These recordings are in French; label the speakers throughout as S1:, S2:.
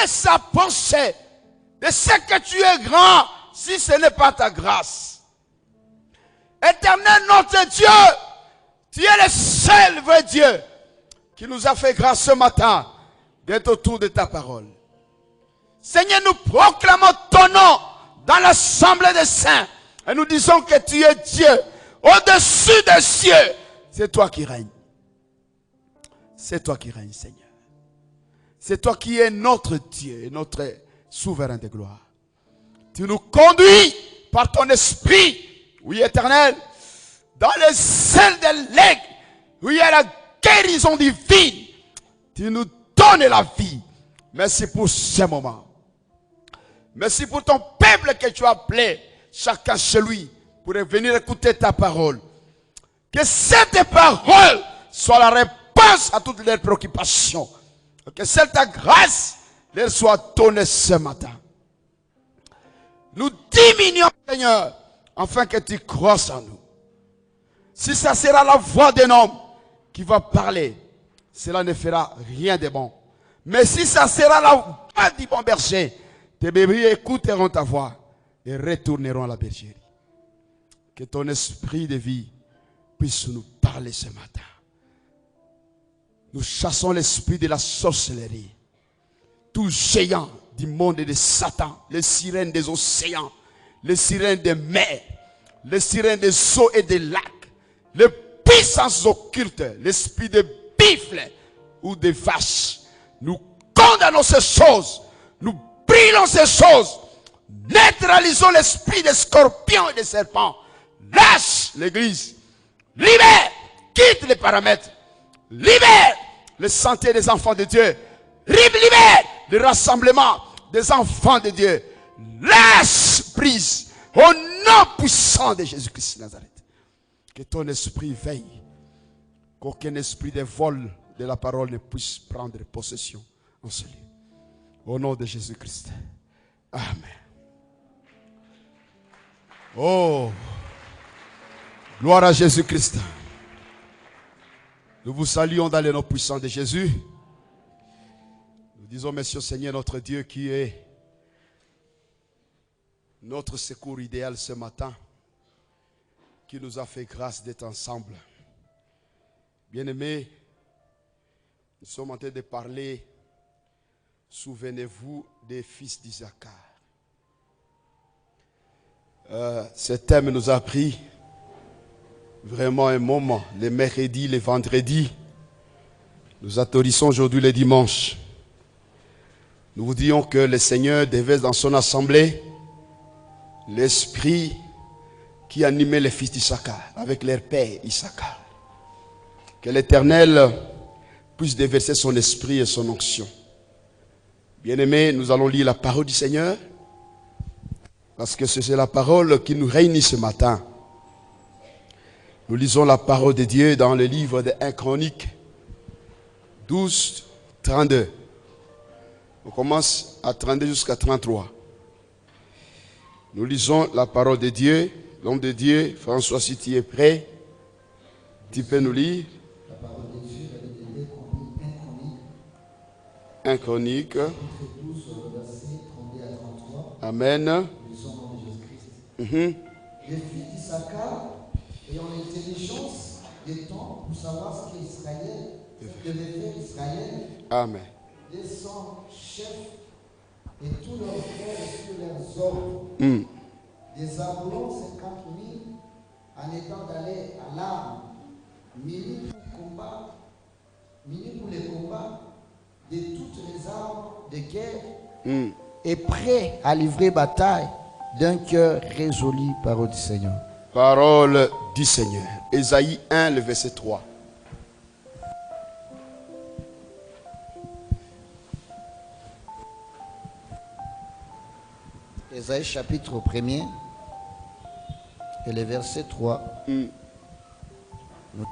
S1: est sa pensée de ce que tu es grand si ce n'est pas ta grâce? Éternel notre Dieu, tu es le seul vrai Dieu qui nous a fait grâce ce matin d'être autour de ta parole. Seigneur, nous proclamons ton nom dans l'assemblée des saints et nous disons que tu es Dieu au-dessus des cieux. C'est toi qui règnes. C'est toi qui règnes, Seigneur. C'est toi qui es notre Dieu et notre souverain de gloire. Tu nous conduis par ton esprit, oui éternel, dans les ailes de l'aigle, où il y a la guérison divine. Tu nous donnes la vie. Merci pour ce moment. Merci pour ton peuple que tu as appelé, chacun chez lui, pour venir écouter ta parole. Que cette parole soit la réponse à toutes leurs préoccupations. Que cette grâce leur soit donnée ce matin. Nous diminuons, Seigneur, afin que tu croisses en nous. Si ça sera la voix d'un homme qui va parler, cela ne fera rien de bon. Mais si ça sera la voix du bon berger, tes bébés écouteront ta voix et retourneront à la bergerie. Que ton esprit de vie puisse nous parler ce matin. Nous chassons l'esprit de la sorcellerie. Tout géant du monde de Satan, les sirènes des océans, les sirènes des mers, les sirènes des eaux et des lacs, les puissances occultes, l'esprit de buffle ou de vache. Nous condamnons ces choses, nous brûlons ces choses, neutralisons l'esprit des scorpions et des serpents. Lâche l'église, libère, quitte les paramètres, libère le sentier des enfants de Dieu, libère le rassemblement des enfants de Dieu. Lâche prise au nom puissant de Jésus-Christ de Nazareth. Que ton esprit veille, qu'aucun esprit de vol de la parole ne puisse prendre possession en ce lieu. Au nom de Jésus-Christ. Amen. Oh, gloire à Jésus-Christ. Nous vous saluons dans le nom puissant de Jésus. Nous disons merci au Seigneur notre Dieu qui est notre secours idéal ce matin, qui nous a fait grâce d'être ensemble. Bien-aimés, nous sommes en train de parler, souvenez-vous des fils d'Isaacar. Ce thème nous a pris vraiment un moment, les mercredis, les vendredis. Nous autorisons aujourd'hui les dimanches. Nous vous disons que le Seigneur déverse dans son assemblée l'esprit qui animait les fils d'Isaacar avec leur père Isaacar. Que l'Éternel puisse déverser son esprit et son onction. Bien-aimés, nous allons lire la parole du Seigneur, parce que c'est la parole qui nous réunit ce matin. Nous lisons la parole de Dieu dans le livre de 1 Chronique 12, 32. On commence à 32 jusqu'à 33. Nous lisons la parole de Dieu. L'homme de Dieu, François, si tu es prêt, tu peux nous lire.
S2: La parole de Dieu, elle est lue en
S1: 1 Chronique.
S2: chapitre 12, versets 32 à 33.
S1: Amen.
S2: Nous lisons au nom de Jésus-Christ. Les fils d'Isaacar ayant l'intelligence des temps pour savoir ce qu'Israël devait faire Israël,
S1: Amen.
S2: descend chefs et tous leurs frères sur leurs ordres. Des Zabulons 50 000 en étant d'aller à l'arme, munis pour les combats de toutes les armes de guerre et prêts à livrer bataille d'un cœur résolu, parole du Seigneur.
S1: Parole du Seigneur. Ésaïe 1, le verset 3.
S2: Ésaïe chapitre 1er et le verset 3. Nous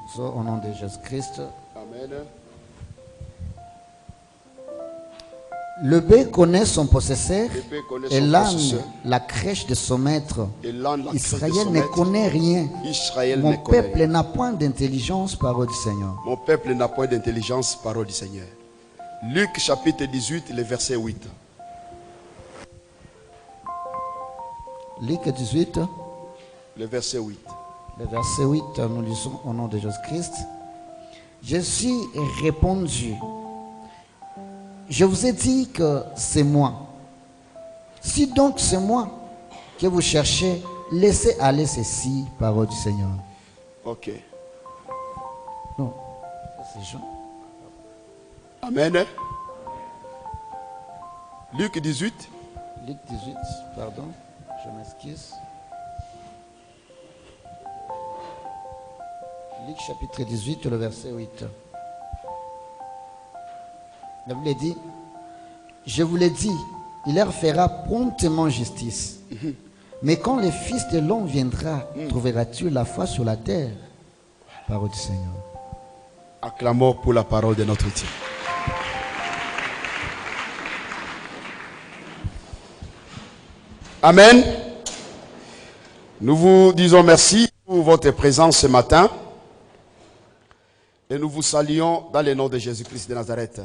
S2: disons au nom de Jésus-Christ.
S1: Amen.
S2: Le bœuf connaît son possesseur et l'âne
S1: possesseur.
S2: la crèche de son maître.
S1: Et l'âne, la crête de
S2: Israël
S1: son
S2: ne
S1: maître.
S2: connaît rien.
S1: Israël
S2: Mon
S1: ne connaît
S2: peuple
S1: rien.
S2: n'a point d'intelligence, parole du Seigneur.
S1: Mon peuple n'a point d'intelligence, parole du Seigneur. Luc chapitre 18, le verset 8.
S2: Luc 18,
S1: le verset 8.
S2: le verset 8, nous lisons au nom de Jésus-Christ. Jésus répondit, je vous ai dit que c'est moi. Si donc c'est moi que vous cherchez, laissez aller ceci, parole du Seigneur.
S1: Ok.
S2: Non, c'est Jean.
S1: Amen. Luc 18.
S2: Luc 18, pardon, je m'excuse. Luc chapitre 18, le verset 8. La Bible dit, je vous l'ai dit, il leur fera promptement justice. Mais quand le Fils de l'homme viendra, trouvera-t-il la foi sur la terre? Parole du Seigneur.
S1: Acclamons pour la parole de notre Dieu. Amen. Nous vous disons merci pour votre présence ce matin. Et nous vous saluons dans le nom de Jésus-Christ de Nazareth.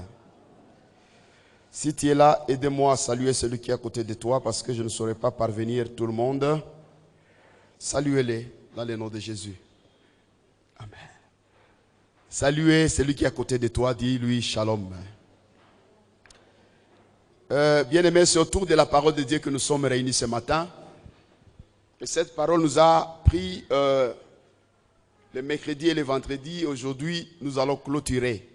S1: Si tu es là, aide-moi à saluer celui qui est à côté de toi parce que je ne saurais pas parvenir tout le monde. Saluez-les dans le nom de Jésus. Amen. Saluez celui qui est à côté de toi, dis-lui shalom. Bien-aimés, c'est autour de la parole de Dieu que nous sommes réunis ce matin. Et cette parole nous a pris le mercredi et le vendredi. Aujourd'hui, nous allons clôturer.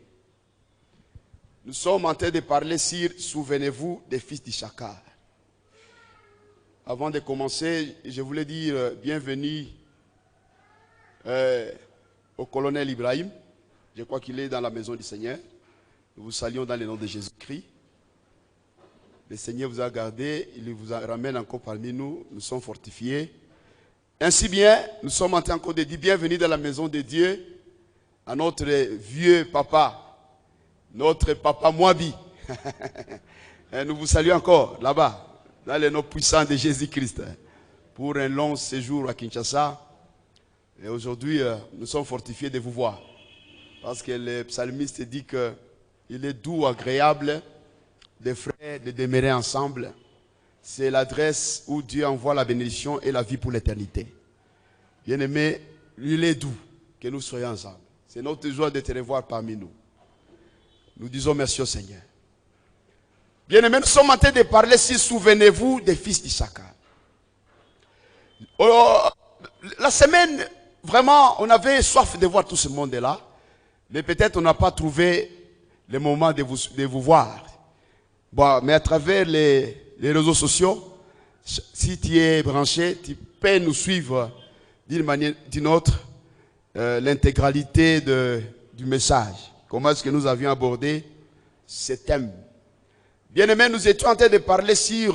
S1: Nous sommes en train de parler sur « Souvenez-vous des fils d'Issachar ». Avant de commencer, je voulais dire bienvenue au colonel Ibrahim. Je crois qu'il est dans la maison du Seigneur. Nous vous saluons dans le nom de Jésus-Christ. Le Seigneur vous a gardé, il vous ramène encore parmi nous. Nous sommes fortifiés. Ainsi bien, nous sommes en train encore de dire bienvenue dans la maison de Dieu à notre vieux papa. Notre papa Moabi. Nous vous saluons encore là-bas, dans les noms puissants de Jésus-Christ, pour un long séjour à Kinshasa. Et aujourd'hui, nous sommes fortifiés de vous voir. Parce que le psalmiste dit qu'il est doux, agréable, des frères de demeurer ensemble. C'est l'adresse où Dieu envoie la bénédiction et la vie pour l'éternité. Bien-aimé, il est doux que nous soyons ensemble. C'est notre joie de te revoir parmi nous. Nous disons merci au Seigneur. Bien-aimés, nous sommes en train de parler, si souvenez-vous des fils d'Issachar. La semaine, vraiment, on avait soif de voir tout ce monde-là. Mais peut-être on n'a pas trouvé le moment de vous voir. Bon, mais à travers les réseaux sociaux, si tu es branché, tu peux nous suivre d'une manière ou d'une autre l'intégralité du message. Comment est-ce que nous avions abordé ce thème? Bien-aimés, nous étions en train de parler sur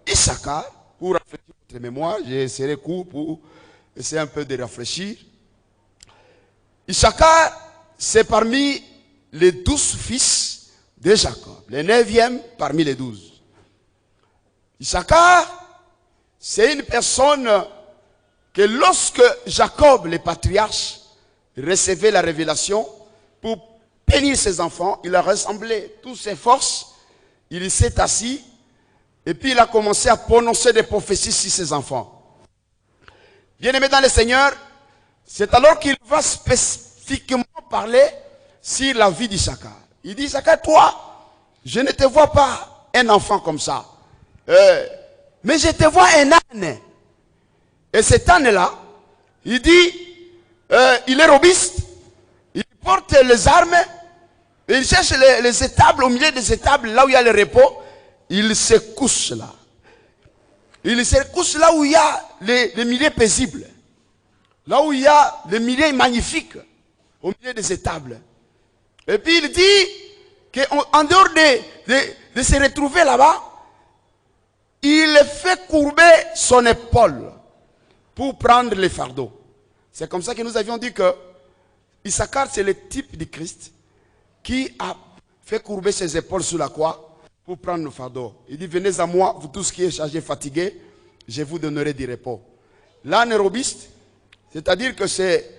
S1: Issachar. Pour rafraîchir votre mémoire, j'ai serré court pour essayer un peu de rafraîchir. Issachar, c'est parmi les 12 fils de Jacob. Le 9e parmi les 12. Issachar, c'est une personne que lorsque Jacob, le patriarche, recevait la révélation pour bénir ses enfants, il a rassemblé toutes ses forces, il s'est assis, et puis il a commencé à prononcer des prophéties sur ses enfants. Bien-aimé dans le Seigneur, c'est alors qu'il va spécifiquement parler sur la vie d'Issachar. Il dit, Issachar, toi, je ne te vois pas un enfant comme ça, mais je te vois un âne. Et cet âne-là, il dit, il est robuste, il porte les armes, il cherche les étables, au milieu des étables, là où il y a le repos, il se couche là. Il se couche là où il y a les milliers paisibles. Là où il y a les milliers magnifiques, au milieu des étables. Et puis il dit qu'en dehors de se retrouver là-bas, il fait courber son épaule pour prendre les fardeaux. C'est comme ça que nous avions dit que Issachar, c'est le type du Christ qui a fait courber ses épaules sur la croix pour prendre le fardeau. Il dit, venez à moi, vous tous qui êtes chargés, fatigués, je vous donnerai du repos. L'âne robuste, c'est-à-dire que c'est,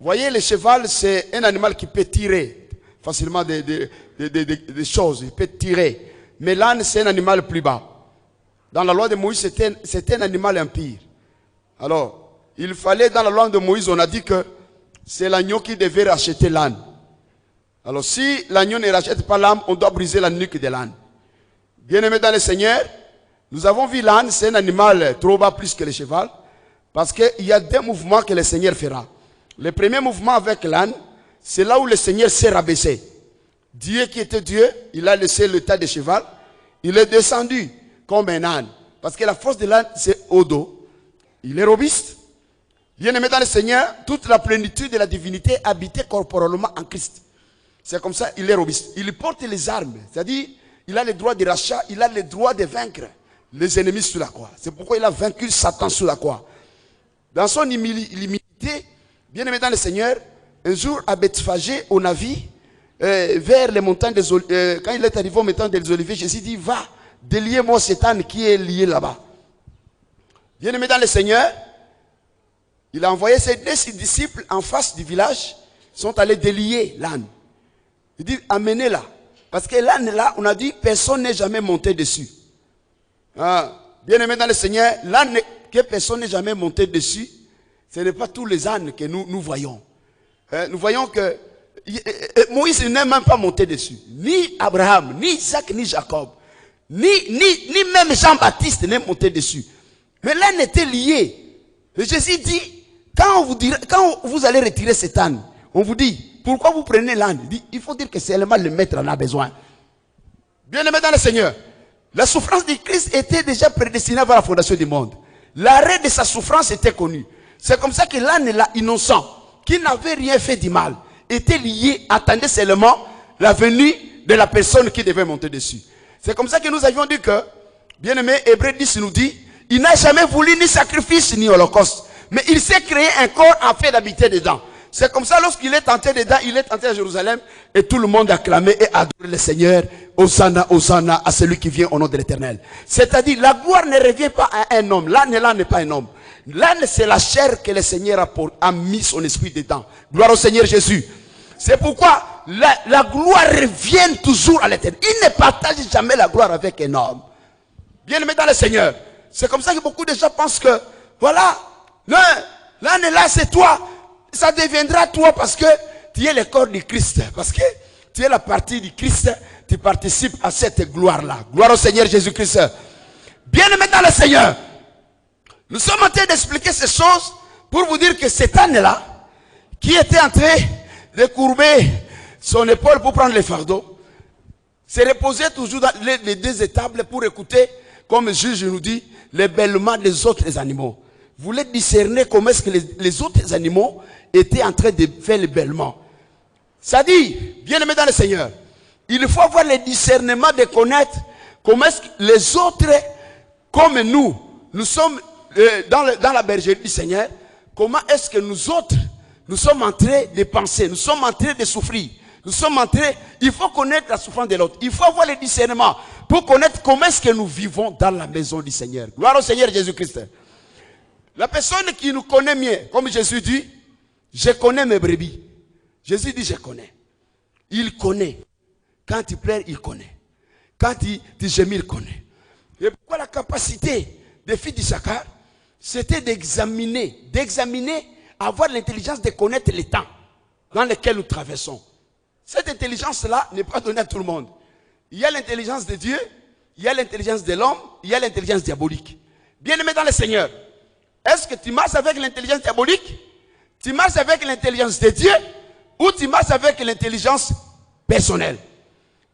S1: vous voyez, le cheval, c'est un animal qui peut tirer facilement des choses, il peut tirer. Mais l'âne, c'est un animal plus bas. Dans la loi de Moïse, c'était un animal impur. Alors, il fallait, dans la loi de Moïse, on a dit que c'est l'agneau qui devait racheter l'âne. Alors, si l'agneau ne rachète pas l'âne, on doit briser la nuque de l'âne. Bien-aimés dans le Seigneur, nous avons vu l'âne, c'est un animal trop bas plus que le cheval, parce qu'il y a deux mouvements que le Seigneur fera. Le premier mouvement avec l'âne, c'est là où le Seigneur s'est rabaissé. Dieu qui était Dieu, il a laissé l'état de cheval, il est descendu comme un âne. Parce que la force de l'âne, c'est au dos. Il est robuste. Bien-aimé dans le Seigneur, toute la plénitude de la divinité habitait corporellement en Christ. C'est comme ça, il est robuste. Il porte les armes, c'est-à-dire, il a le droit de rachat, il a le droit de vaincre les ennemis sur la croix. C'est pourquoi il a vaincu Satan sur la croix. Dans son humilité, bien-aimé dans le Seigneur, un jour à Bethphagée, on a vu, vers les montagnes des Oliviers, quand il est arrivé aux montagnes des Oliviers, Jésus dit, va, déliez-moi cet âne qui est lié là-bas. Bien-aimé dans le Seigneur, il a envoyé ses deux disciples en face du village, ils sont allés délier l'âne. Il dit, amenez-la. Parce que l'âne là, on a dit, personne n'est jamais monté dessus. Bien-aimé dans le Seigneur, l'âne que personne n'est jamais monté dessus, ce n'est pas tous les ânes que nous voyons. Nous voyons que Moïse n'est même pas monté dessus. Ni Abraham, ni Isaac, ni Jacob. Ni même Jean-Baptiste n'est monté dessus. Mais l'âne était lié. Et Jésus dit, quand vous allez retirer cet âne, on vous dit, pourquoi vous prenez l'âne? Il faut dire que seulement le maître en a besoin. Bien-aimé dans le Seigneur, la souffrance de Christ était déjà prédestinée avant la fondation du monde. L'arrêt de sa souffrance était connu. C'est comme ça que l'âne là, innocent, qui n'avait rien fait du mal, était lié, attendait seulement la venue de la personne qui devait monter dessus. C'est comme ça que nous avions dit que, bien-aimé, Hébreux 10 nous dit, il n'a jamais voulu ni sacrifice ni holocauste, mais il s'est créé un corps en fait d'habiter dedans. C'est comme ça, lorsqu'il est entré dedans, il est entré à Jérusalem, et tout le monde acclamait et adorait le Seigneur. Hosanna, Hosanna à celui qui vient au nom de l'Éternel. C'est-à-dire, la gloire ne revient pas à un homme. L'âne là n'est pas un homme. L'âne, c'est la chair que le Seigneur a mis son esprit dedans. Gloire au Seigneur Jésus. C'est pourquoi la gloire revient toujours à l'Éternel. Il ne partage jamais la gloire avec un homme. Bien-aimé dans le Seigneur. C'est comme ça que beaucoup de gens pensent que, voilà, l'âne là c'est toi. Ça deviendra toi parce que tu es le corps du Christ. Parce que tu es la partie du Christ. Tu participes à cette gloire-là. Gloire au Seigneur Jésus-Christ. Bien-aimé dans le Seigneur. Nous sommes en train d'expliquer ces choses pour vous dire que cet âne-là, qui était en train de courber son épaule pour prendre le fardeau, se reposait toujours dans les deux étables pour écouter, comme le juge nous dit, les bêlements des autres animaux. Vous voulez discerner comment est-ce que les autres animaux étaient en train de faire le bêlement. Ça dit, bien-aimé dans le Seigneur, il faut avoir le discernement de connaître comment est-ce que les autres, comme nous sommes dans la bergerie du Seigneur, comment est-ce que nous autres, nous sommes en train de penser, nous sommes en train de souffrir, nous sommes en train, il faut connaître la souffrance de l'autre, il faut avoir le discernement pour connaître comment est-ce que nous vivons dans la maison du Seigneur. Gloire au Seigneur Jésus-Christ. La personne qui nous connaît mieux, comme Jésus dit, je connais mes brebis. Jésus dit, je connais. Il connaît. Quand il pleure, il connaît. Quand il gémit, il connaît. Et pourquoi la capacité des filles d'Issachar, c'était d'examiner, avoir l'intelligence de connaître les temps dans lesquels nous traversons. Cette intelligence-là n'est pas donnée à tout le monde. Il y a l'intelligence de Dieu, il y a l'intelligence de l'homme, il y a l'intelligence diabolique. Bien-aimé dans le Seigneur, est-ce que tu marches avec l'intelligence diabolique? Tu marches avec l'intelligence de Dieu ou tu marches avec l'intelligence personnelle?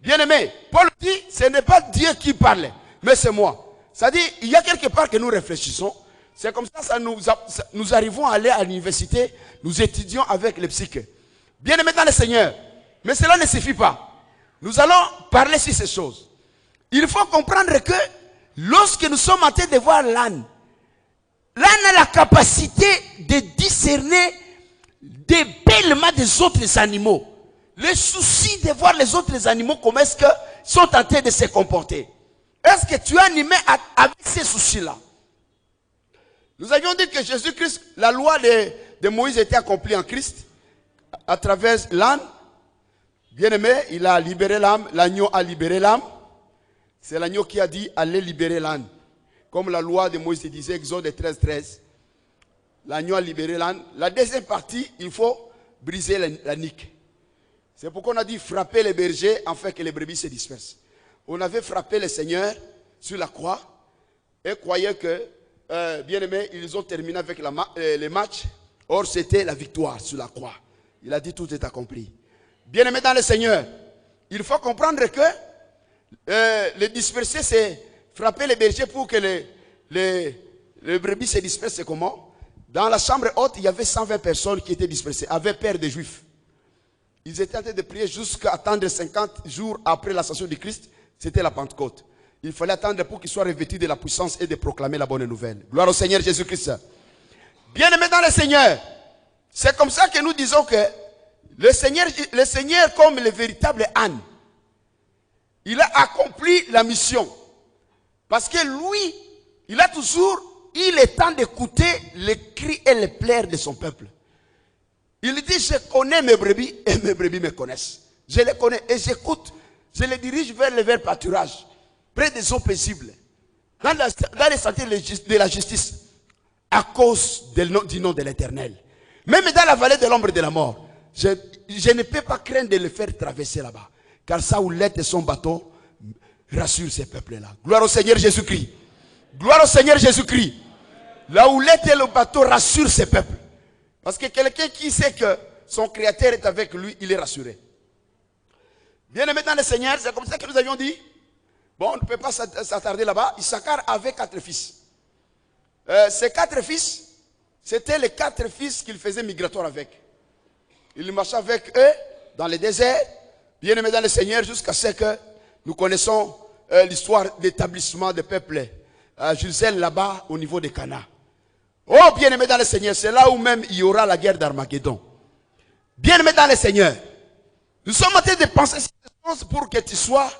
S1: Bien-aimé, Paul dit, ce n'est pas Dieu qui parle, mais c'est moi. C'est-à-dire, il y a quelque part que nous réfléchissons. C'est comme ça nous arrivons à aller à l'université, nous étudions avec les psychiques. Bien-aimé dans le Seigneur, mais cela ne suffit pas. Nous allons parler sur ces choses. Il faut comprendre que lorsque nous sommes en train de voir l'âne, l'âne a la capacité de discerner des bêlements des autres animaux. Le souci de voir les autres animaux, comment est-ce qu'ils sont en train de se comporter. Est-ce que tu es animé avec ces soucis-là? Nous avions dit que Jésus-Christ, la loi de Moïse était accomplie en Christ à travers l'âne. Bien-aimé, il a libéré l'âme, l'agneau a libéré l'âme. C'est l'agneau qui a dit, allez libérer l'âne. comme la loi de Moïse disait, Exode 13, 13. L'agneau a libéré l'âne. La deuxième partie, il faut briser la nique. C'est pourquoi on a dit frapper les bergers afin que les brebis se dispersent. On avait frappé le Seigneur sur la croix et croyait que, bien aimé, ils ont terminé avec les matchs. Or, c'était la victoire sur la croix. Il a dit tout est accompli. Bien aimé dans le Seigneur, il faut comprendre que les disperser, c'est frapper les bergers pour que les brebis se dispersent. C'est comment? Dans la chambre haute, il y avait 120 personnes qui étaient dispersées, avaient peur des Juifs. Ils étaient en train de prier jusqu'à attendre 50 jours après l'ascension de Christ. C'était la Pentecôte. Il fallait attendre pour qu'ils soient revêtus de la puissance et de proclamer la bonne nouvelle. Gloire au Seigneur Jésus-Christ. Bien-aimés dans le Seigneur, c'est comme ça que nous disons que le Seigneur comme le véritable âne, il a accompli la mission. Parce que lui, il a toujours eu le temps d'écouter les cris et les pleurs de son peuple. Il dit, je connais mes brebis et mes brebis me connaissent. Je les connais et j'écoute. Je les dirige vers le vert pâturage, près des eaux paisibles, dans les sentiers de la justice, à cause du nom de l'Éternel. Même dans la vallée de l'ombre de la mort, je ne peux pas craindre de le faire traverser là-bas. Car sa houlette et son bâton rassurent ces peuples-là. Gloire au Seigneur Jésus-Christ. Gloire au Seigneur Jésus-Christ. La houlette et le bâton rassurent ces peuples. Parce que quelqu'un qui sait que son Créateur est avec lui, il est rassuré. Bien aimé dans le Seigneur, c'est comme ça que nous avions dit. Bon, on ne peut pas s'attarder là-bas. Issachar avait 4 fils. Ces 4 fils, c'était les 4 fils qu'il faisait migratoire avec. Il marchait avec eux dans le désert, bien aimé dans le Seigneur, jusqu'à ce que nous connaissons l'histoire d'établissement des peuples à Jérusalem là-bas au niveau de Cana. Oh, bien aimé dans le Seigneur, c'est là où même il y aura la guerre d'Armageddon. Bien aimé dans le Seigneur, nous sommes en train de penser ces choses pour que tu sois,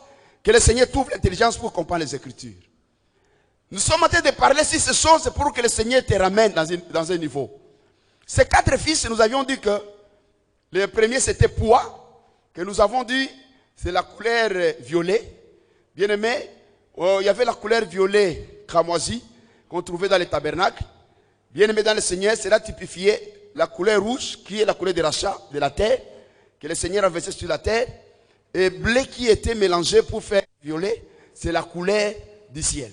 S1: que le Seigneur t'ouvre l'intelligence pour comprendre les Écritures. Nous sommes en train de parler sur ces choses pour que le Seigneur te ramène dans un niveau. Ces 4 fils, nous avions dit que le premier c'était Poua, que nous avons dit c'est la couleur violet. Bien aimé, il y avait la couleur violet cramoisi qu'on trouvait dans les tabernacles. Bien aimé dans le Seigneur, cela typifiait la couleur rouge qui est la couleur de rachat de la terre, que le Seigneur a versé sur la terre. Et blé qui était mélangé pour faire violet, c'est la couleur du ciel.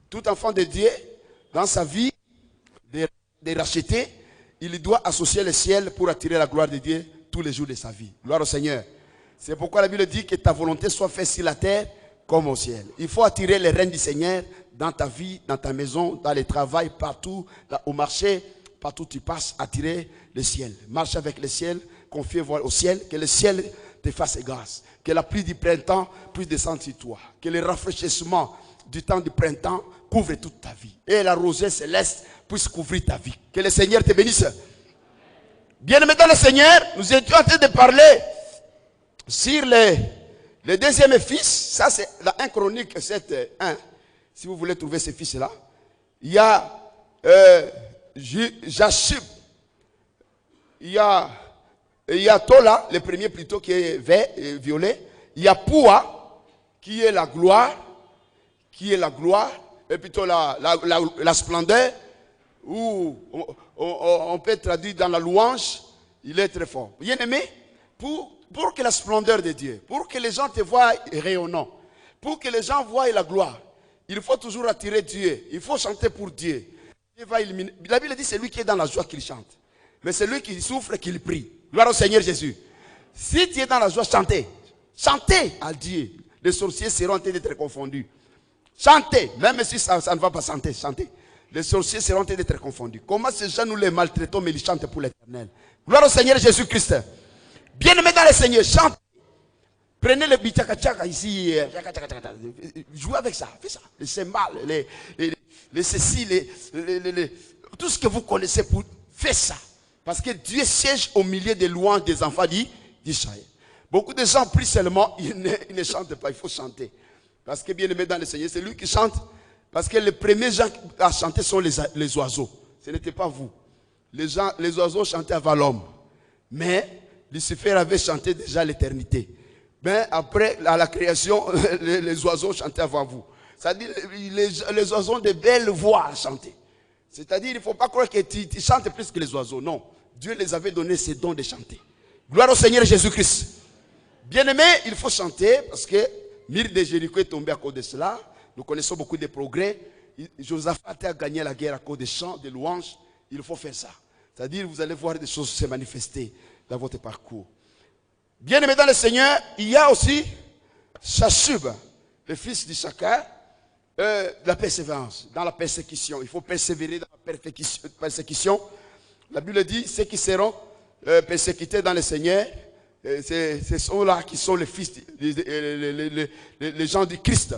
S1: Tout enfant de Dieu, dans sa vie de racheter, il doit associer le ciel pour attirer la gloire de Dieu tous les jours de sa vie. Gloire au Seigneur. C'est pourquoi la Bible dit que ta volonté soit faite sur la terre comme au ciel. Il faut attirer les règnes du Seigneur dans ta vie, dans ta maison, dans le travail, partout, au marché, partout où tu passes, attirer le ciel. Marche avec le ciel, confie au ciel, que le ciel te fasse grâce. Que la pluie du printemps puisse descendre sur toi. Que le rafraîchissement du temps du printemps couvre toute ta vie. Et la rosée céleste puisse couvrir ta vie. Que le Seigneur te bénisse. Bien-aimé dans le Seigneur, nous étions en train de parler sur le deuxième fils. Ça c'est dans 1 Chronique 7, 1. Si vous voulez trouver ces fils-là. Il y a Jashub. Il y a Tola, le premier plutôt qui est vert, violet. Il y a Poua, qui est la gloire. Et plutôt la splendeur. Ou on peut traduire dans la louange. Il est très fort. Bien aimé, pour que la splendeur de Dieu, pour que les gens te voient rayonnant, pour que les gens voient la gloire, il faut toujours attirer Dieu. Il faut chanter pour Dieu. Dieu va éliminer. La Bible dit c'est lui qui est dans la joie qu'il chante. Mais c'est lui qui souffre qu'il prie. Gloire au Seigneur Jésus. Si tu es dans la joie, chantez. Chantez à Dieu. Les sorciers seront en train d'être confondus. Chantez. Même si ça ne va pas chanter, chantez. Les sorciers seront en train d'être confondus. Comment ces gens nous les maltraitons, mais ils chantent pour l'Éternel. Gloire au Seigneur Jésus-Christ. Bien-aimés dans le Seigneur, chantez. Prenez le bichaka-chaka ici. Jouez avec ça. Faites ça. Les cymbales, les cécile, tout ce que vous connaissez, faites ça. Parce que Dieu siège au milieu des louanges des enfants d'Israël. Beaucoup de gens prient seulement, ils ne chantent pas, il faut chanter. Parce que bien aimé dans le Seigneur, c'est lui qui chante. Parce que les premiers gens à chanter sont les oiseaux. Ce n'était pas vous. Les oiseaux chantaient avant l'homme. Mais Lucifer avait chanté déjà l'éternité. Mais après, à la création, les oiseaux chantaient avant vous. C'est-à-dire, les oiseaux ont de belles voix à chanter. C'est-à-dire, il ne faut pas croire que tu chantes plus que les oiseaux. Non. Dieu les avait donné ces dons de chanter. Gloire au Seigneur Jésus-Christ. Bien-aimé, il faut chanter parce que l'île de Jéricho est tombée à cause de cela. Nous connaissons beaucoup de progrès. Josaphat a gagné la guerre à cause des chants, des louanges. Il faut faire ça. C'est-à-dire, vous allez voir des choses se manifester dans votre parcours. Bien-aimé dans le Seigneur, il y a aussi Shashub, le fils d'Issachar, la persévérance, dans la persécution. Il faut persévérer dans la persécution. La Bible dit, ceux qui seront persécutés dans le Seigneur, ce sont là qui sont les fils, les gens du Christ.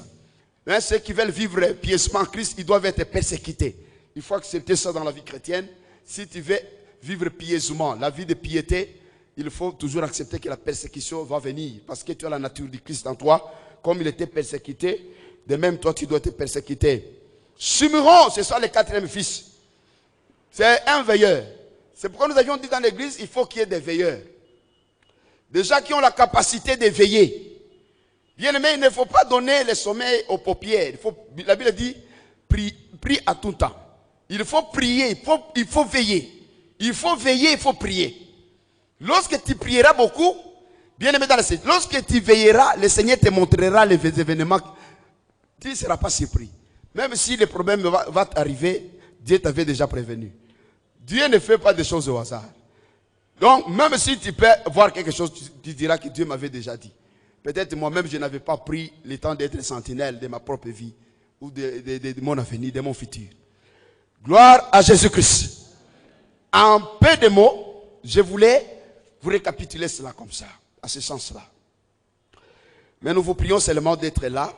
S1: Hein, ceux qui veulent vivre pieusement en Christ, ils doivent être persécutés. Il faut accepter ça dans la vie chrétienne. Si tu veux vivre pieusement, la vie de piété, il faut toujours accepter que la persécution va venir. Parce que tu as la nature du Christ en toi. Comme il était persécuté, de même toi tu dois être persécuté. Shimron, c'est ça le quatrième fils. C'est un veilleur. C'est pourquoi nous avions dit dans l'église, il faut qu'il y ait des veilleurs. Des gens qui ont la capacité de veiller. Bien aimé, il ne faut pas donner le sommeil aux paupières. La Bible dit, prie à tout temps. Il faut prier, il faut veiller. Il faut veiller, il faut prier. Lorsque tu prieras beaucoup, bien aimé dans le Seigneur, lorsque tu veilleras, le Seigneur te montrera les événements. Tu ne seras pas surpris. Même si le problème va t'arriver, Dieu t'avait déjà prévenu. Dieu ne fait pas des choses au hasard. Donc, même si tu peux voir quelque chose, tu diras que Dieu m'avait déjà dit. Peut-être moi-même, je n'avais pas pris le temps d'être sentinelle de ma propre vie ou de mon avenir, de mon futur. Gloire à Jésus-Christ. En peu de mots, je voulais vous récapituler cela comme ça, à ce sens-là. Mais nous vous prions seulement d'être là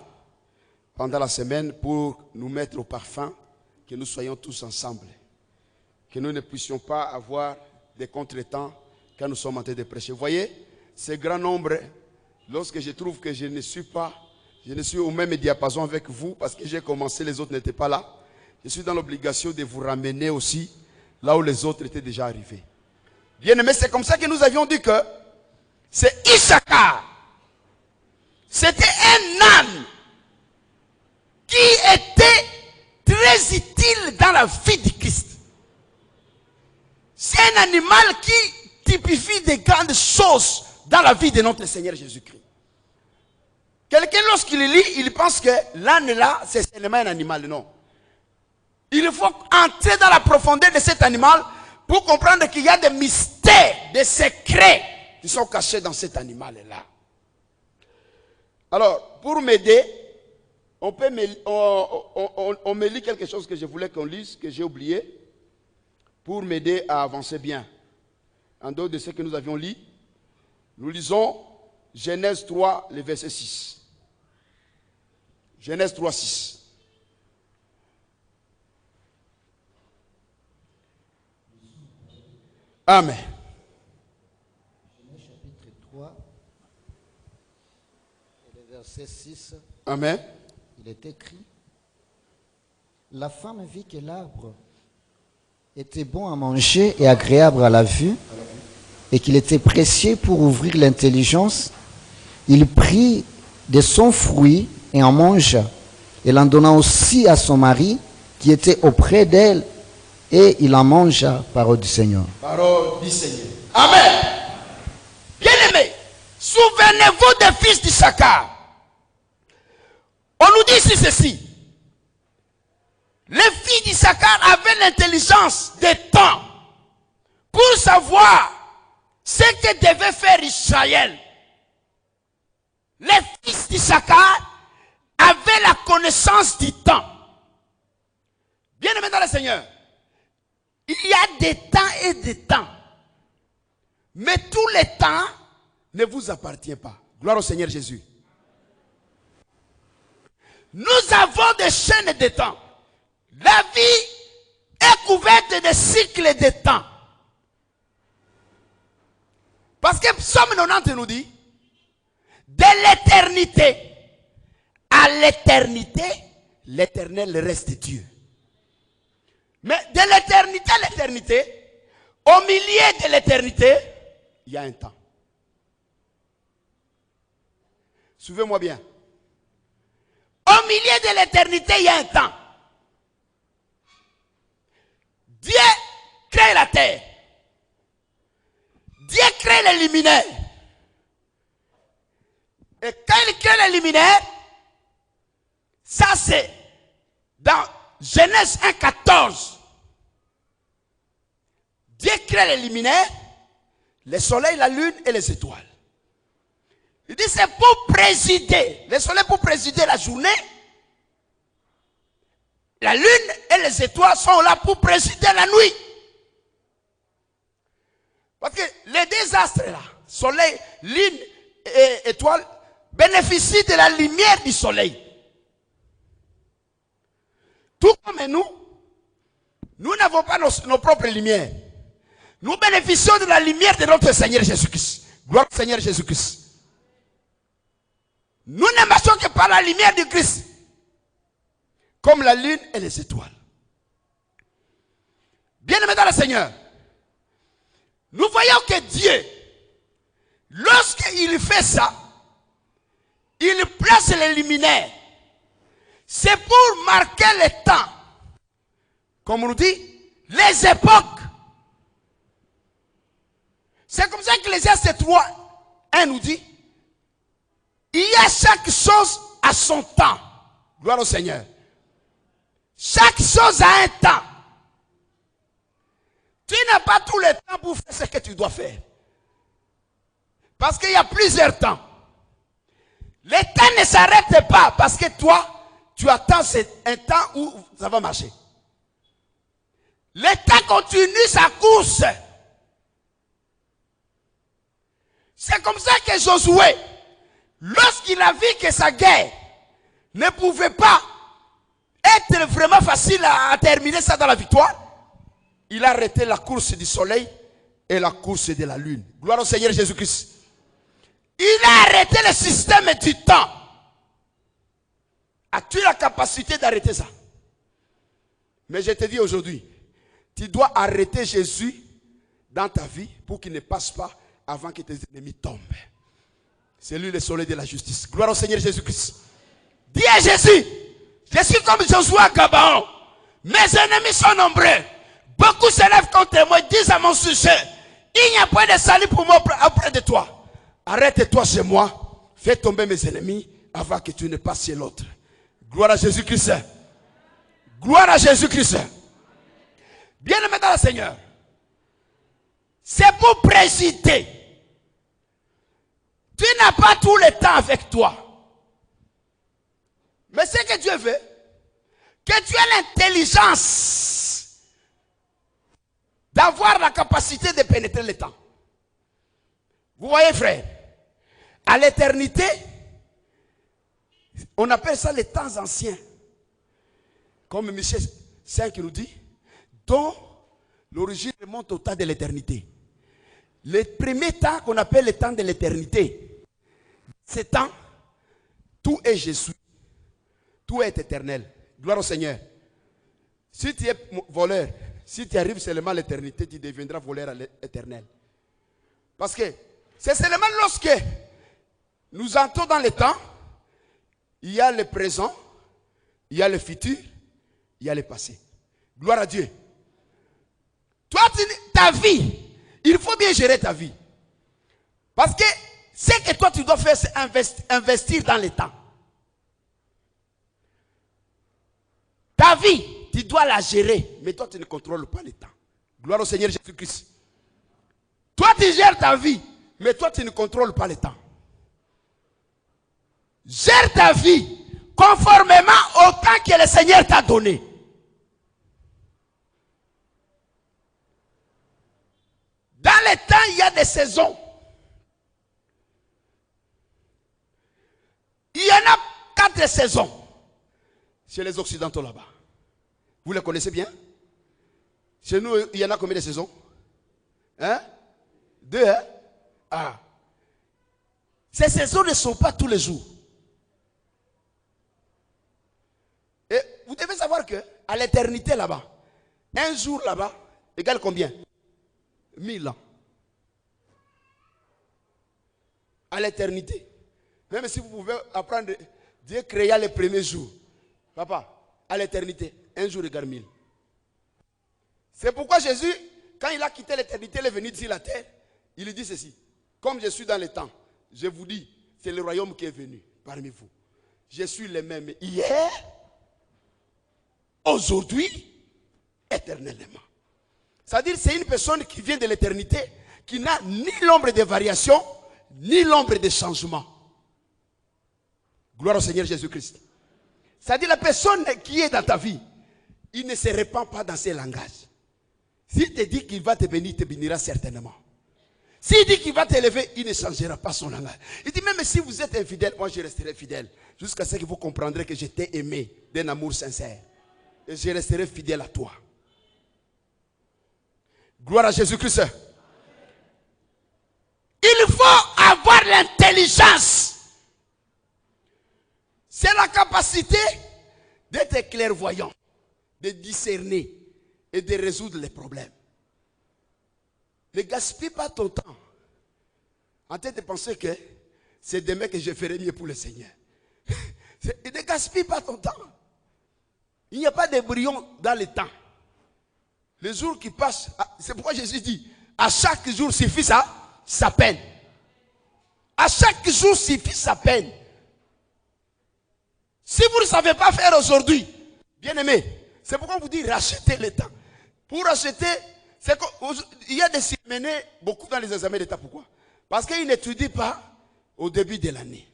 S1: pendant la semaine pour nous mettre au parfum, que nous soyons tous ensemble. Que nous ne puissions pas avoir des contretemps quand nous sommes en train de prêcher. Vous voyez, ce grand nombre, lorsque je trouve que je ne suis au même diapason avec vous, parce que j'ai commencé, les autres n'étaient pas là, je suis dans l'obligation de vous ramener aussi là où les autres étaient déjà arrivés. Bien aimé, c'est comme ça que nous avions dit que c'est Issachar. C'était un âne qui était très utile dans la vie du Christ. C'est un animal qui typifie des grandes choses dans la vie de notre Seigneur Jésus-Christ. Quelqu'un, lorsqu'il lit, il pense que l'âne là, c'est seulement un animal. Non. Il faut entrer dans la profondeur de cet animal pour comprendre qu'il y a des mystères, des secrets qui sont cachés dans cet animal-là. Alors, pour m'aider, on me lit quelque chose que je voulais qu'on lise, que j'ai oublié, pour m'aider à avancer bien. En dehors de ce que nous avions lu, nous lisons Genèse 3, le verset 6. Genèse 3, 6. Amen.
S2: Genèse chapitre 3, et le verset 6.
S1: Amen.
S2: Il est écrit: la femme vit que l'arbre était bon à manger et agréable à la vue, et qu'il était précieux pour ouvrir l'intelligence. Il prit de son fruit et en mangea, et l'en donna aussi à son mari qui était auprès d'elle, et il en mangea. Parole du Seigneur.
S1: Parole du Seigneur. Amen. Bien-aimés, souvenez-vous des fils d'Issachar. On nous dit ici ceci. Les filles d'Issachar avaient l'intelligence des temps pour savoir ce que devait faire Israël. Les fils d'Issachar avaient la connaissance du temps. Bien-aimés dans le Seigneur, il y a des temps et des temps. Mais tous les temps ne vous appartiennent pas. Gloire au Seigneur Jésus. Nous avons des chaînes de temps. La vie est couverte de cycles de temps. Parce que Psaume 90 nous dit, de l'éternité à l'éternité, l'éternel reste Dieu. Mais de l'éternité à l'éternité, au milieu de l'éternité, il y a un temps. Suivez-moi bien. Au milieu de l'éternité, il y a un temps. Dieu crée la terre. Dieu crée les luminaires. Et quand il crée les luminaires, ça c'est dans Genèse 1,14. Dieu crée les luminaires, le soleil, la lune et les étoiles. Il dit c'est pour présider. Le soleil pour présider la journée. La lune et les étoiles sont là pour présider la nuit. Parce que les deux astres là, soleil, lune et étoile, bénéficient de la lumière du soleil. Tout comme nous n'avons pas nos propres lumières. Nous bénéficions de la lumière de notre Seigneur Jésus-Christ. Gloire au Seigneur Jésus-Christ. Nous ne marchons que par la lumière du Christ. Comme la lune et les étoiles. Bien-aimés dans le Seigneur, nous voyons que Dieu, lorsqu'il fait ça, il place les luminaires. C'est pour marquer le temps. Comme on nous dit, les époques. C'est comme ça que l'Ecclésiaste 3:1 nous dit, il y a chaque chose à son temps. Gloire au Seigneur. Chaque chose a un temps. Tu n'as pas tout le temps pour faire ce que tu dois faire. Parce qu'il y a plusieurs temps. Le temps ne s'arrête pas parce que toi, tu attends un temps où ça va marcher. Le temps continue sa course. C'est comme ça que Josué, lorsqu'il a vu que sa guerre ne pouvait pas être vraiment facile à terminer ça dans la victoire, il a arrêté la course du soleil et la course de la lune. Gloire au Seigneur Jésus-Christ. Il a arrêté le système du temps. As-tu la capacité d'arrêter ça? Mais je te dis aujourd'hui, tu dois arrêter Jésus dans ta vie pour qu'il ne passe pas avant que tes ennemis tombent. C'est lui le soleil de la justice. Gloire au Seigneur Jésus-Christ. Dis à Jésus, je suis comme Josué à Gabaon. Mes ennemis sont nombreux. Beaucoup se lèvent contre moi et disent à mon sujet, il n'y a pas de salut pour moi auprès de toi. Arrête-toi chez moi. Fais tomber mes ennemis avant que tu ne passes chez l'autre. Gloire à Jésus-Christ. Gloire à Jésus-Christ. Bien-aimé dans le Seigneur. C'est pour présider. Tu n'as pas tout le temps avec toi. Mais ce que Dieu veut, que tu aies l'intelligence d'avoir la capacité de pénétrer le temps. Vous voyez, frère, à l'éternité, on appelle ça les temps anciens. Comme Michel 5 nous dit, dont l'origine remonte au temps de l'éternité. Le premier temps qu'on appelle le temps de l'éternité, ce temps, tout est Jésus. Tout est éternel. Gloire au Seigneur. Si tu es voleur, si tu arrives seulement à l'éternité, tu deviendras voleur à l'éternel. Parce que c'est seulement lorsque nous entrons dans le temps, il y a le présent, il y a le futur, il y a le passé. Gloire à Dieu. Toi, ta vie, il faut bien gérer ta vie. Parce que ce que toi tu dois faire, c'est investir dans le temps. Ta vie, tu dois la gérer, mais toi tu ne contrôles pas le temps. Gloire au Seigneur Jésus-Christ. Toi tu gères ta vie, mais toi tu ne contrôles pas le temps. Gère ta vie conformément au temps que le Seigneur t'a donné. Dans le temps, il y a des saisons. Il y en a 4 saisons chez les Occidentaux là-bas. Vous les connaissez bien? Chez nous, il y en a combien de saisons? 2, hein? Ah. Ces saisons ne sont pas tous les jours. Et vous devez savoir que à l'éternité là-bas, un jour là-bas égale combien? 1000 ans. À l'éternité. Même si vous pouvez apprendre, Dieu créa le premier jour. Papa, à l'éternité, un jour égale 1000. C'est pourquoi Jésus, quand il a quitté l'éternité, il est venu sur la terre, il lui dit ceci. Comme je suis dans le temps, je vous dis, c'est le royaume qui est venu parmi vous. Je suis le même hier, aujourd'hui, éternellement. C'est-à-dire c'est une personne qui vient de l'éternité, qui n'a ni l'ombre de variation, ni l'ombre de changement. Gloire au Seigneur Jésus-Christ. C'est-à-dire la personne qui est dans ta vie, il ne se répand pas dans ses langages. S'il te dit qu'il va te bénir, il te bénira certainement. S'il dit qu'il va t'élever, il ne changera pas son langage. Il dit même si vous êtes infidèle, moi je resterai fidèle. Jusqu'à ce que vous comprendrez que je t'ai aimé d'un amour sincère. Et je resterai fidèle à toi. Gloire à Jésus-Christ. Il faut avoir l'intelligence. C'est la capacité d'être clairvoyant, de discerner et de résoudre les problèmes. Ne gaspille pas ton temps en train de penser que c'est demain que je ferai mieux pour le Seigneur. Ne gaspille pas ton temps. Il n'y a pas de brouillon dans le temps. Les jours qui passent, c'est pourquoi Jésus dit, à chaque jour suffit sa peine. À chaque jour suffit sa peine. Si vous ne savez pas faire aujourd'hui, bien aimé, c'est pourquoi on vous dit rachetez le temps. Pour acheter, il y a des séminaires beaucoup dans les examens d'État. Pourquoi? Parce qu'ils n'étudient pas au début de l'année.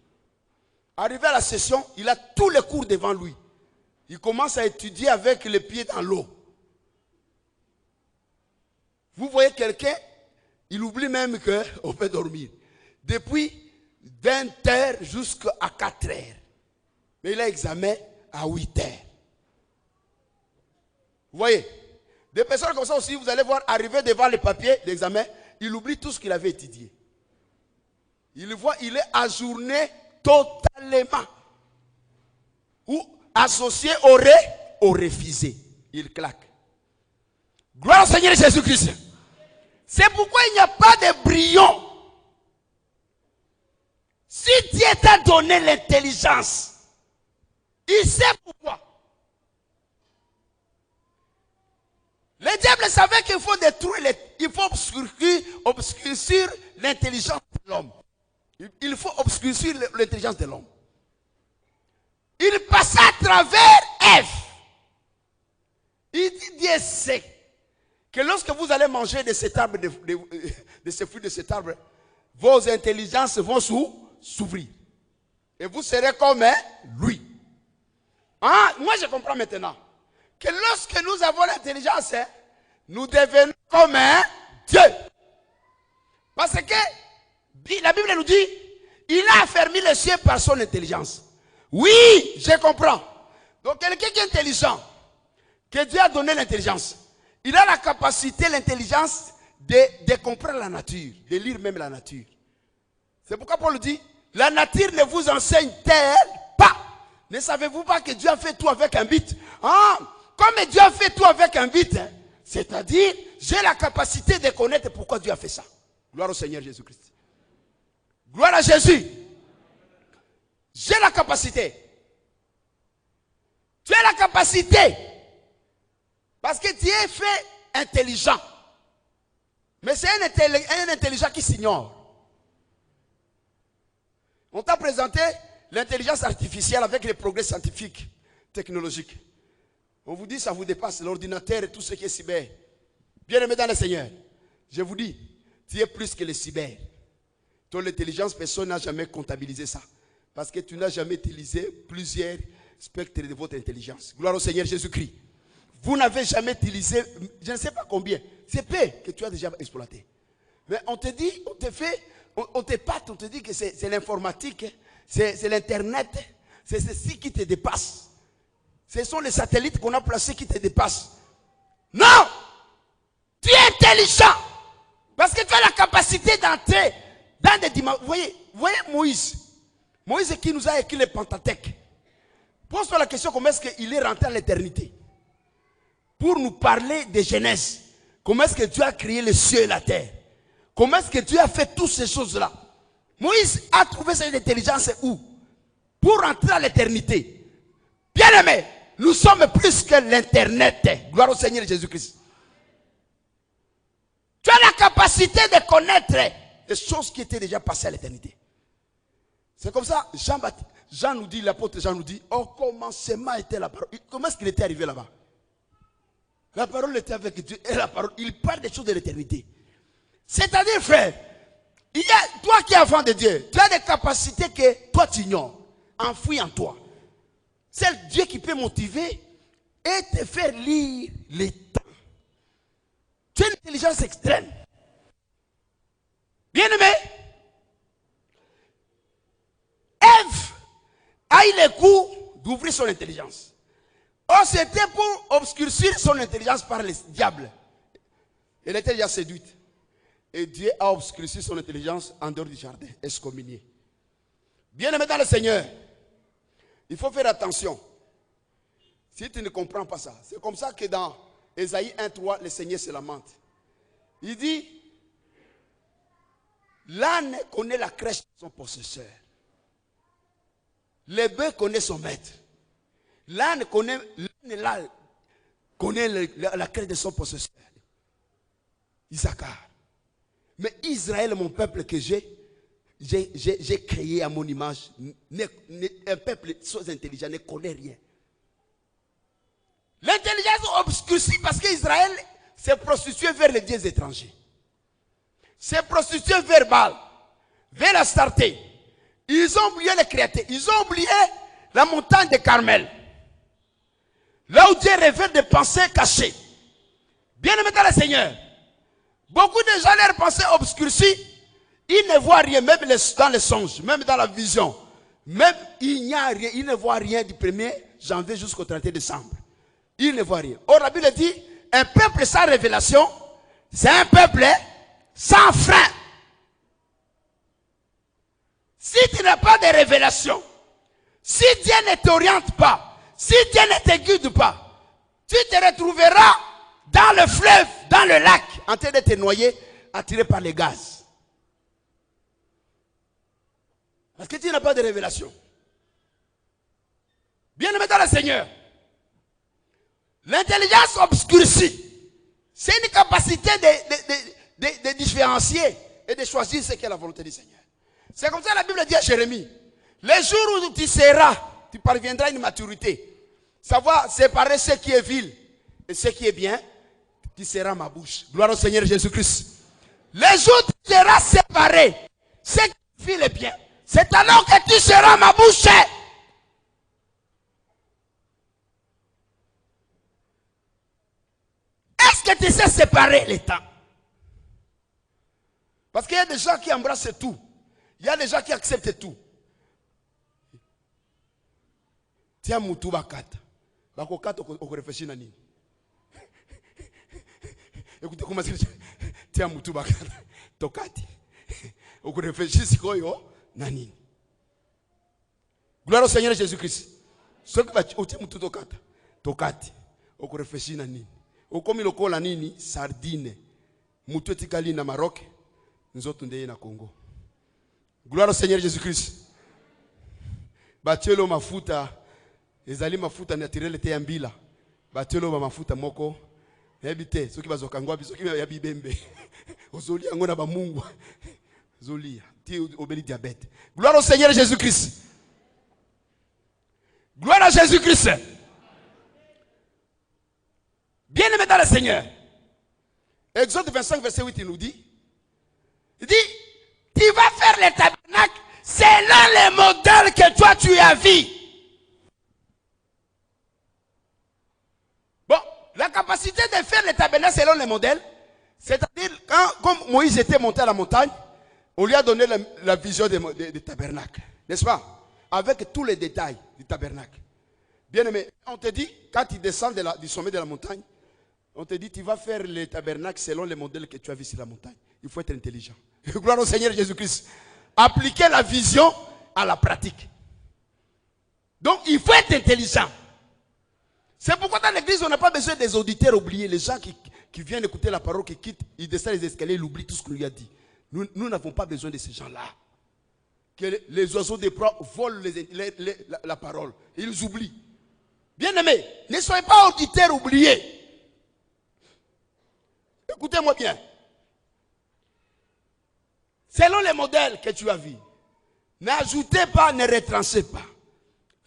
S1: Arrivé à la session, il a tous les cours devant lui. Il commence à étudier avec les pieds dans l'eau. Vous voyez quelqu'un, il oublie même qu'on peut dormir. Depuis 20 heures jusqu'à 4 heures. Mais il a examen à 8 heures. Vous voyez? Des personnes comme ça aussi, vous allez voir arriver devant les papiers d'examen, il oublie tout ce qu'il avait étudié. Il voit, il est ajourné totalement. Ou associé au refusé. Il claque. Gloire au Seigneur Jésus-Christ. C'est pourquoi il n'y a pas de brouillon. Si Dieu t'a donné l'intelligence, il sait pourquoi. Le diable savait qu'il faut détruire, il faut obscurcir l'intelligence de l'homme. Il faut obscurcir l'intelligence de l'homme. Il passa à travers Ève. Il dit, Dieu sait que lorsque vous allez manger de cet arbre, de ce fruit de cet arbre, vos intelligences vont s'ouvrir. Et vous serez comme lui. Ah, moi je comprends maintenant que lorsque nous avons l'intelligence, nous devenons comme Dieu. Parce que la Bible nous dit, il a affermi les cieux par son intelligence. Oui, je comprends. Donc quelqu'un qui est intelligent, que Dieu a donné l'intelligence, il a la capacité, l'intelligence de comprendre la nature, de lire même la nature. C'est pourquoi Paul dit, la nature ne vous enseigne-t-elle pas? Ne savez-vous pas que Dieu a fait tout avec un but? Ah, comme Dieu a fait tout avec un but, c'est-à-dire, j'ai la capacité de connaître pourquoi Dieu a fait ça. Gloire au Seigneur Jésus-Christ. Gloire à Jésus. J'ai la capacité. Tu as la capacité. Parce que tu es fait intelligent. Mais c'est un intelligent qui s'ignore. On t'a présenté l'intelligence artificielle avec les progrès scientifiques, technologiques. On vous dit ça vous dépasse, l'ordinateur et tout ce qui est cyber. Bien aimé dans le Seigneur, je vous dis, tu es plus que le cyber. Ton intelligence, personne n'a jamais comptabilisé ça. Parce que tu n'as jamais utilisé plusieurs spectres de votre intelligence. Gloire au Seigneur Jésus-Christ. Vous n'avez jamais utilisé, je ne sais pas combien, c'est peu que tu as déjà exploité. Mais on te dit, on te pâte, on te dit que c'est l'informatique, c'est l'internet, c'est ceci qui te dépasse. Ce sont les satellites qu'on a placés qui te dépassent. Non! Tu es intelligent. Parce que tu as la capacité d'entrer dans des dimensions. Vous voyez Moïse. Moïse qui nous a écrit le Pentateuque. Pose-toi la question, comment est-ce qu'il est rentré à l'éternité? Pour nous parler de Genèse. Comment est-ce que Dieu a créé les cieux et la terre? Comment est-ce que Dieu a fait toutes ces choses-là? Moïse a trouvé cette intelligence où? Pour rentrer à l'éternité. Bien-aimés, nous sommes plus que l'Internet. Gloire au Seigneur Jésus-Christ. Tu as la capacité de connaître les choses qui étaient déjà passées à l'éternité. C'est comme ça, Jean nous dit, l'apôtre Jean nous dit, au commencement était la parole. Comment est-ce qu'il était arrivé là-bas? La parole était avec Dieu et la parole, il parle des choses de l'éternité. C'est-à-dire, frère, il y a, toi qui es enfant de Dieu, tu as des capacités que toi tu ignores, enfouies en toi. C'est Dieu qui peut motiver et te faire lire les temps. Tu as une intelligence extrême. Bien-aimé, Ève a eu le coup d'ouvrir son intelligence. Or, c'était pour obscurcir son intelligence par le diable. Elle était déjà séduite. Et Dieu a obscurci son intelligence en dehors du jardin, excommunié. Bien-aimé dans le Seigneur, il faut faire attention. Si tu ne comprends pas ça, c'est comme ça que dans Ésaïe 1:3, le Seigneur se lamente. Il dit, l'âne connaît la crèche de son possesseur. Le bœuf connaît son maître. L'âne connaît la crèche de son possesseur. Issachar. Mais Israël, mon peuple que j'ai créé à mon image, un peuple sans intelligent ne connaît rien. L'intelligence obscurcie parce qu'Israël s'est prostitué vers les dieux étrangers. S'est prostitué vers Baal, vers la Starté. Ils ont oublié les créateurs. Ils ont oublié la montagne de Carmel. Là où Dieu révèle des pensées cachées. Bien-aimés dans le Seigneur, beaucoup de gens, leurs pensées obscurcies, ils ne voient rien, même dans les songes, même dans la vision. Même il n'y a rien, ils ne voient rien du 1er janvier jusqu'au 31 décembre. Ils ne voient rien. Or, la Bible dit, un peuple sans révélation, c'est un peuple sans frein. Si tu n'as pas de révélation, si Dieu ne t'oriente pas, si Dieu ne te guide pas, tu te retrouveras dans le fleuve, dans le lac, en train de te noyer, attiré par les gaz. Parce que tu n'as pas de révélation. Bien-aimé dans le Seigneur, l'intelligence obscurcie, c'est une capacité de différencier et de choisir ce qu'est la volonté du Seigneur. C'est comme ça que la Bible dit à Jérémie, les jours où tu seras, tu parviendras à une maturité, savoir séparer ce qui est vil et ce qui est bien, tu seras ma bouche. Gloire au Seigneur Jésus-Christ. Les jours où tu seras séparé, ce qui est vil et bien, c'est alors que tu seras ma bouche. Est-ce que tu sais séparer les temps? Parce qu'il y a des gens qui embrassent tout. Il y a des gens qui acceptent tout. Tiens, moutou bakata. Bakokata au réfléchir na nini. Écoutez comment c'est. Tiens, moutou bakata. Tokati. Au réfléchir sikoyo na nini. Gloire au Seigneur Jésus-Christ. Ce qui va tiens moutou tokata. Tokati. Au réfléchir na nini. Au comme le kola nini sardine. Moutou etikali na Maroc. Nous autres ndeye na Congo. Gloire au Seigneur Jésus-Christ. Batielo mafuta. Ezali mafuta naturel te yambila. Batielo mafuta moko. Ebite. Soki bazokangwa biso ki ya bibembe. Ozoli yango na ba mungu. Zolia. Ti obeli diabète. Gloire au Seigneur Jésus-Christ. Gloire à Jésus-Christ. Bien-aimé dans le Seigneur. Exode 25, verset 8, il nous dit. Il dit, tu vas faire le tabernacle selon les modèles que toi tu as vu. Bon, la capacité de faire le tabernacle selon les modèles, c'est-à-dire quand comme Moïse était monté à la montagne, on lui a donné la vision du tabernacle, n'est-ce pas? Avec tous les détails du tabernacle. Bien aimé, on te dit, quand tu descends du sommet de la montagne, on te dit, tu vas faire le tabernacle selon les modèles que tu as vus sur la montagne. Il faut être intelligent. Gloire au Seigneur Jésus-Christ. Appliquer la vision à la pratique. Donc, il faut être intelligent. C'est pourquoi dans l'église, on n'a pas besoin des auditeurs oubliés. Les gens qui viennent écouter la parole, qui quittent, ils descendent les escaliers, ils oublient tout ce qu'on lui a dit. Nous n'avons pas besoin de ces gens-là. Que les oiseaux des proies volent la parole. Ils oublient. Bien-aimés, ne soyez pas auditeurs oubliés. Écoutez-moi bien. Selon les modèles que tu as vus, n'ajoutez pas, ne retrancez pas.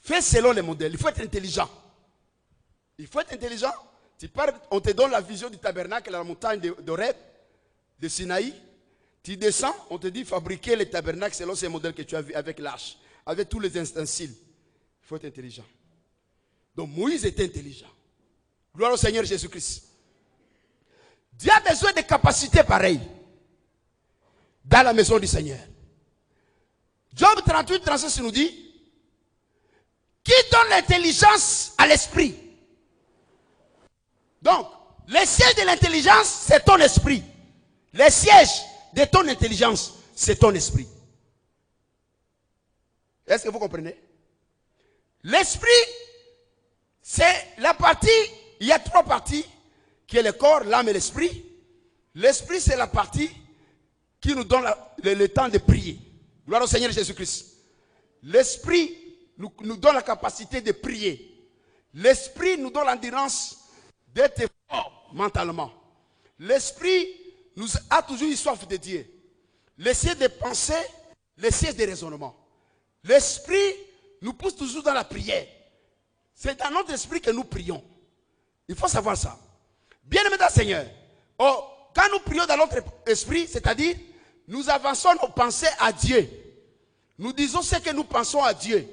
S1: Fais selon les modèles. Il faut être intelligent. Il faut être intelligent. Tu pars, on te donne la vision du tabernacle à la montagne d'Horeb, de Sinaï. Tu descends, on te dit fabriquer les tabernacles selon ces modèles que tu as vus avec l'arche, avec tous les ustensiles. Il faut être intelligent. Donc Moïse était intelligent. Gloire au Seigneur Jésus-Christ. Dieu a besoin de capacités pareilles dans la maison du Seigneur. Job 38, 36 nous dit, qui donne l'intelligence à l'esprit? Donc, le siège de l'intelligence, c'est ton esprit. Le siège de ton intelligence, c'est ton esprit. Est-ce que vous comprenez? L'esprit, c'est la partie, il y a trois parties, qui est le corps, l'âme et l'esprit. L'esprit, c'est la partie qui nous donne le temps de prier. Gloire au Seigneur Jésus-Christ. L'esprit nous donne la capacité de prier. L'esprit nous donne l'endurance d'être fort mentalement. L'esprit nous a toujours eu soif de Dieu. Le siège de pensée, le siège de raisonnement. L'esprit nous pousse toujours dans la prière. C'est dans notre esprit que nous prions. Il faut savoir ça. Bien-aimés dans le Seigneur, quand nous prions dans notre esprit, c'est-à-dire, nous avançons nos pensées à Dieu. Nous disons ce que nous pensons à Dieu.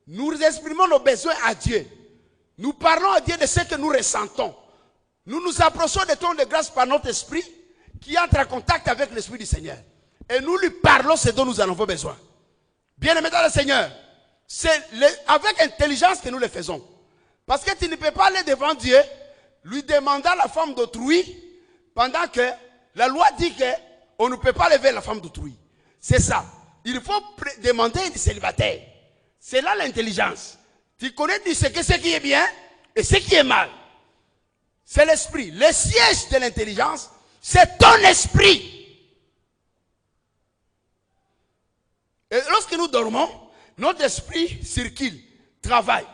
S1: Nous exprimons nos besoins à Dieu. Nous parlons à Dieu de ce que nous ressentons. Nous nous approchons de ton de grâce par notre esprit qui entre en contact avec l'esprit du Seigneur. Et nous lui parlons ce dont nous en avons besoin. Bien-aimés dans le Seigneur, c'est avec intelligence que nous le faisons. Parce que tu ne peux pas aller devant Dieu, lui demander la femme d'autrui, pendant que la loi dit qu'on ne peut pas lever la femme d'autrui. C'est ça. Il faut demander du célibataire. C'est là l'intelligence. Tu connais ce qui est bien et ce qui est mal. C'est l'esprit. Le siège de l'intelligence, c'est ton esprit. Et lorsque nous dormons, notre esprit circule, travaille,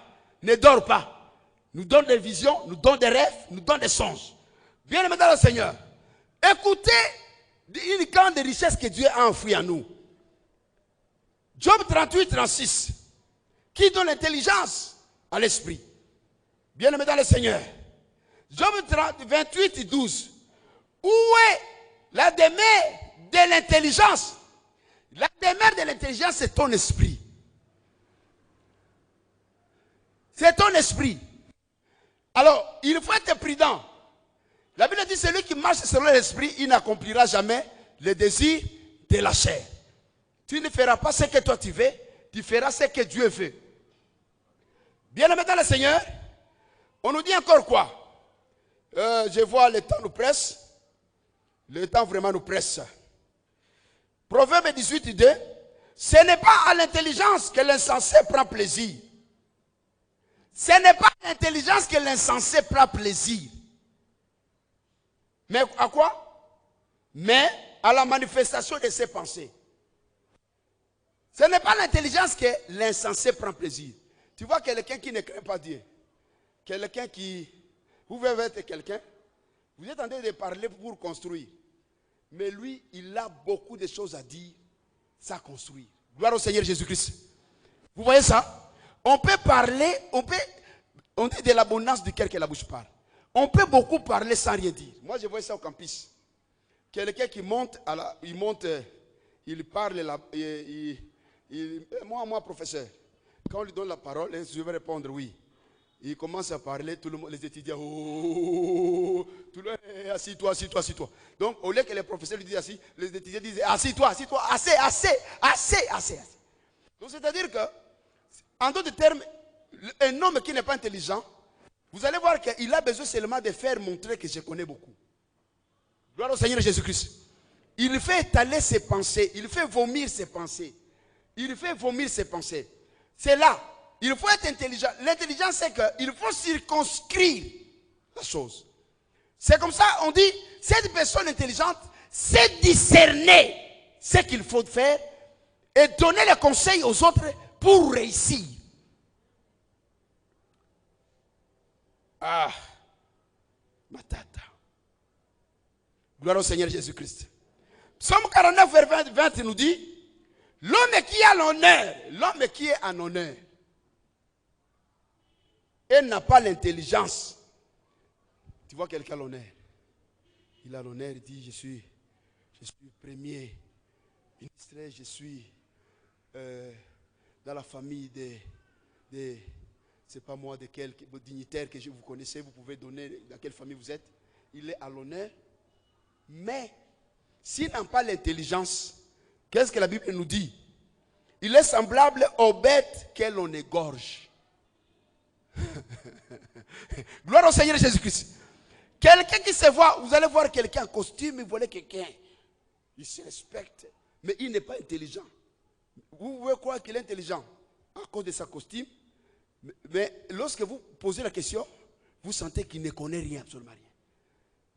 S1: ne dort pas. Nous donne des visions, nous donne des rêves, nous donne des songes. Bien-aimés dans le Seigneur, écoutez une grande richesse que Dieu a enfouie en nous. Job 38, 36. Qui donne l'intelligence à l'esprit? Bien-aimés dans le Seigneur. Job 28, 12. Où est la demeure de l'intelligence? La demeure de l'intelligence, c'est ton esprit. C'est ton esprit. Alors, il faut être prudent. La Bible dit, celui qui marche selon l'esprit, il n'accomplira jamais le désir de la chair. Tu ne feras pas ce que toi tu veux, tu feras ce que Dieu veut. Bien-aimés dans le Seigneur, on nous dit encore quoi? Je vois le temps nous presse. Le temps vraiment nous presse. Proverbe 18, 2. Ce n'est pas à l'intelligence que l'insensé prend plaisir. Ce n'est pas à l'intelligence que l'insensé prend plaisir. Mais à quoi? Mais à la manifestation de ses pensées. Ce n'est pas l'intelligence que l'insensé prend plaisir. Tu vois quelqu'un qui ne craint pas Dieu. Quelqu'un qui... Vous pouvez être quelqu'un. Vous êtes en train de parler pour construire. Mais lui, il a beaucoup de choses à dire. Ça construit. Gloire au Seigneur Jésus-Christ. Vous voyez ça? On peut parler, on dit de l'abondance du cœur que la bouche parle. On peut beaucoup parler sans rien dire. Moi, je vois ça au campus. Quelqu'un qui monte, il parle, moi, professeur, quand on lui donne la parole, je vais répondre oui. Il commence à parler, tout le monde, les étudiants, tout le monde, assis-toi, assis-toi, assis-toi. Donc, au lieu que les professeurs lui disent assis, les étudiants disent assis-toi, assis-toi, assez. Donc, c'est-à-dire que, en d'autres termes, un homme qui n'est pas intelligent, vous allez voir qu'il a besoin seulement de faire montrer que je connais beaucoup. Gloire au Seigneur Jésus-Christ. Il fait étaler ses pensées, il fait vomir ses pensées. C'est là. Il faut être intelligent. L'intelligence, c'est qu'il faut circonscrire la chose. C'est comme ça, on dit, cette personne intelligente sait discerner ce qu'il faut faire et donner les conseils aux autres pour réussir. Ah, matata. Gloire au Seigneur Jésus-Christ. Psaume 49, verset 20 nous dit, l'homme qui a l'honneur, l'homme qui est en honneur, il n'a pas l'intelligence. Tu vois quelqu'un a l'honneur. Il a l'honneur, il dit, je suis premier ministre, je suis dans la famille des c'est pas moi, de quel dignitaire que vous connaissez, vous pouvez donner dans quelle famille vous êtes. Il est à l'honneur. Mais, s'il n'a pas l'intelligence, qu'est-ce que la Bible nous dit? Il est semblable aux bêtes que l'on égorge. Gloire au Seigneur Jésus-Christ. Quelqu'un qui se voit, vous allez voir quelqu'un en costume, vous voyez quelqu'un. Il se respecte, mais il n'est pas intelligent. Vous pouvez croire qu'il est intelligent à cause de sa costume. Mais lorsque vous posez la question, vous sentez qu'il ne connaît rien, absolument rien.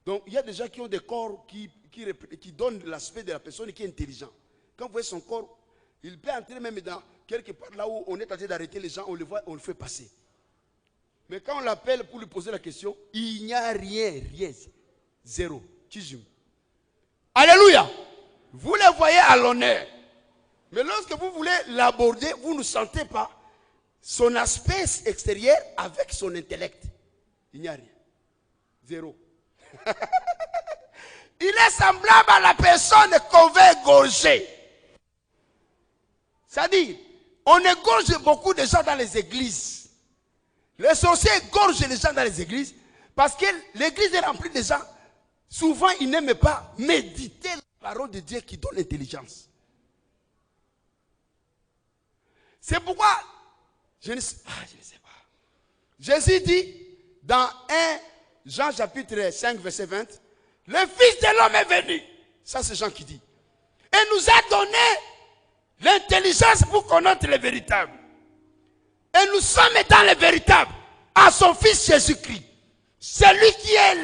S1: Donc, il y a des gens qui ont des corps qui donnent l'aspect de la personne qui est intelligent. Quand vous voyez son corps, il peut entrer même dans quelque part là où on est en train d'arrêter les gens, on le voit, on le fait passer. Mais quand on l'appelle pour lui poser la question, il n'y a rien, zéro. Alléluia. Vous le voyez à l'honneur. Mais lorsque vous voulez l'aborder, vous ne sentez pas son aspect extérieur avec son intellect. Il n'y a rien. Zéro. Il est semblable à la personne qu'on veut égorger. C'est-à-dire, on égorge beaucoup de gens dans les églises. Les sorciers égorgent les gens dans les églises parce que l'église est remplie de gens. Souvent, ils n'aiment pas méditer la parole de Dieu qui donne l'intelligence. C'est pourquoi, je ne sais pas. Jésus dit dans 1 Jean chapitre 5, verset 20, le Fils de l'homme est venu. Ça, c'est Jean qui dit. Et nous a donné l'intelligence pour connaître le véritable. Et nous sommes dans le véritable, à son Fils Jésus-Christ. Celui qui est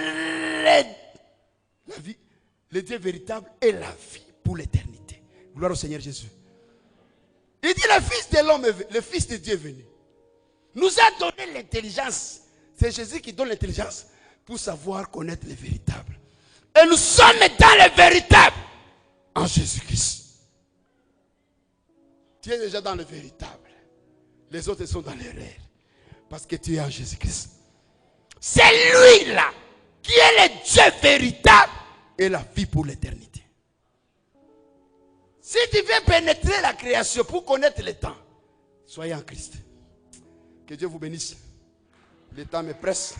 S1: la vie, le Dieu véritable et la vie pour l'éternité. Gloire au Seigneur Jésus. Il dit le Fils de l'homme, le Fils de Dieu est venu. Nous a donné l'intelligence. C'est Jésus qui donne l'intelligence pour savoir connaître le véritable. Et nous sommes dans le véritable en Jésus-Christ. Tu es déjà dans le véritable. Les autres sont dans l'erreur. Parce que tu es en Jésus-Christ. C'est lui-là qui est le Dieu véritable et la vie pour l'éternité. Si tu veux pénétrer la création pour connaître le temps, soyez en Christ. Que Dieu vous bénisse. Le temps me presse.